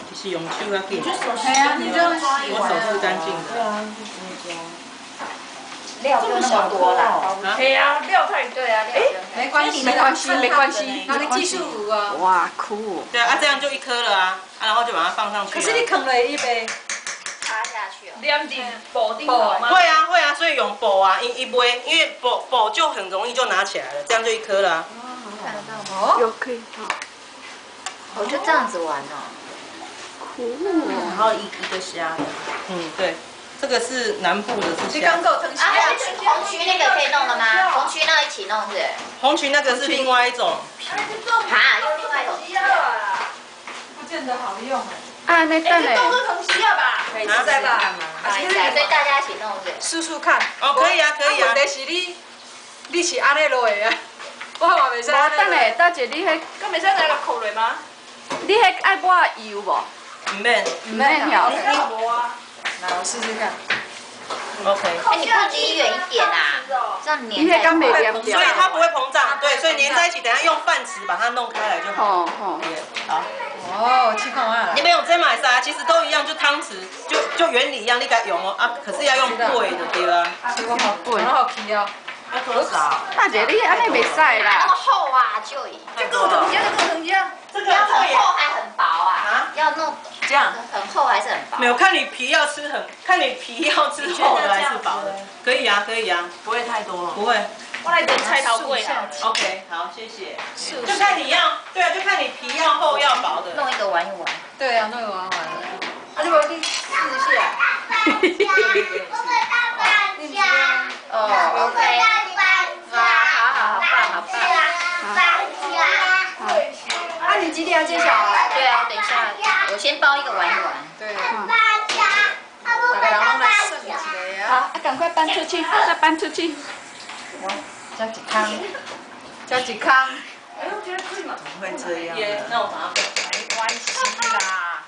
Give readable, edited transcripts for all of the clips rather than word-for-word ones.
其实用手较紧。哎呀，你这样洗我手是干净的。对啊，料就那么多啦。对啊，料太对啊，料没关系，没关系，那个技术啊。哇，酷！对啊，这样就1颗了啊，然后就把它放上去。可是你啃了一杯，插下去哦。两斤保定好吗？会啊会啊，所以用补啊，一杯，因为补就很容易就拿起来了，这样就1颗了啊。看得到吗？有可以好。我就这样子玩哦。酷。然后一个虾的。对。这个是南部的，是你刚够腾啊，红曲那个可以弄了吗？红曲那一起弄是？红曲那个是另外一种皮。啊，又另外一种。不见得好用哎。啊，那等嘞。同需要吧？可以实在吧？所以大家一起弄是？试试看。哦，可以啊，可以啊。问题是你是安尼落的啊？我嘛袂使。无等嘞，倒一你迄，咁未使拿个扣来吗？你迄爱抹油无？唔免。唔免调。无啊。来，我试试看。OK。哎，你不离远一点啊，这样你迄粘敢袂黏掉？所以它不会膨胀，对，所以粘在一起，等下用饭匙把它弄开来就好。好。好。哦，去看啊。你们有这买啥？其实都一样，就汤匙，就原理一样，你该用哦啊，可是要用贵的对吧？我好贵，很好奇哦。要多少？大姐，你安尼袂使那啦么。厚啊，就这跟我同样，跟我同样。这个要很厚还很薄啊？要弄这样很厚还是很薄？没有，看你皮要吃看你皮要吃厚的还是薄的？可以啊，可以啊，不会太多。不会。我来等菜头粿啦。 OK， 好，谢谢。就看你要，对啊，就看你皮要厚要薄的。弄一个玩一玩。对啊，弄个玩玩。啊，你不你试一下。哦 ，OK。好棒。啊，你几点要接小孩？对啊，等一下，我先包一个玩一玩。对。大家人拢来算一个啊。好，赶快搬出去，再搬出去。加几康，加几康。哎，我觉得可以嘛。怎么会这样？那我把它没关系啦。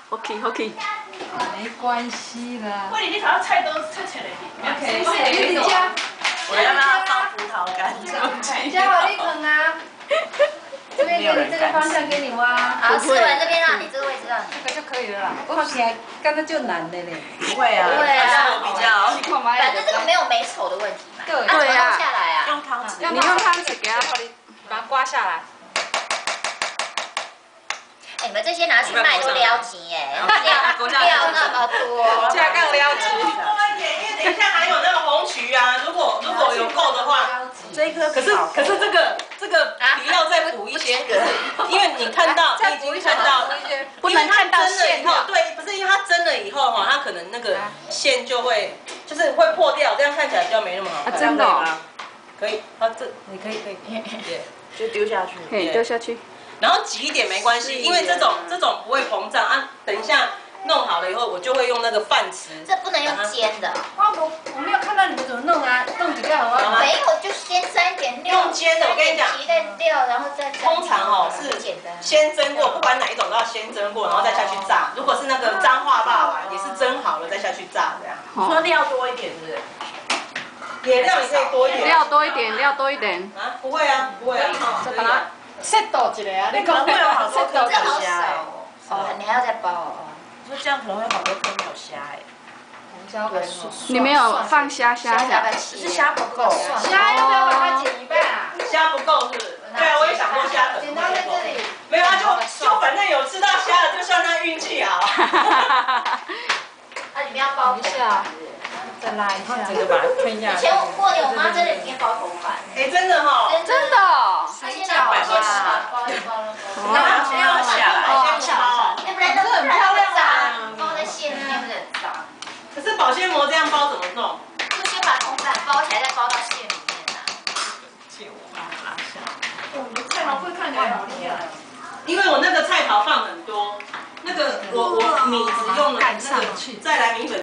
OK。没关系啦。喂，你炒菜都切切的。OK， 你家。我要让它放葡萄干。你家好，你啃啊。这边给你这个方向给你挖。好，吃完这边让你这个位置让你。这个就可以了啦。我好像刚刚就难的嘞。不会啊。不会啊。我比较。反正这个没有美丑的问题嘛。对。对啊。下来啊。用汤匙。你用汤匙给它，把它刮下来。哎，你们这些拿去卖都撩急耶，料那么多。加杠撩急。多一点，因为等一下还有那个红曲啊，如果有够的话，这一颗可是这个皮要再补一些，因为你看到你已经看到，不能看到线以后，对，不是因为它蒸了以后哈，它可能那个线就会就是会破掉，这样看起来比较没那么好看。真的哦。可以，啊，这你可以，就丢下去。嘿，丢下去。然后挤一点没关系，因为这种不会膨胀啊。等一下弄好了以后，我就会用那个饭匙。这不能用煎的。我没有看到你们怎么弄啊，弄几个好啊？没有，就先沾一点料。用煎的，我跟你讲，皮的料，然后再。通常是先蒸过，不管哪一种都要先蒸过，然后再下去炸。如果是那个彰化霸王，也是蒸好了再下去炸这样。说料多一点是不是？野料你可以多一点。料多一点。啊，不会啊，不会啊。再把它set 到一个啊，你讲会有好多颗这好虾哎。少哦，你还要再包哦。说这样可能会好多颗没有虾哎。你没有放虾只是虾不够。虾要不要把它剪一半啊？虾不够是不是？对啊，我也想过虾可能不够。没有啊，就反正有吃到虾了，就算他运气好。那你们要包一下，再拉一下，这个把它吞下去。以前我过年我妈真的里面包头发。哎，真的哈。真的。她现在把它包一包了。那先要下来，先包。要不然这很漂亮啊，包在馅里面不是很脏？可是保鲜膜这样包怎么弄？就先把铜板包起来，再包到馅里面啊。借我帮我拿下。你的菜毛会看起来好厉害。因为我那个菜桃放很多，那个我米只用了那个再来米粉。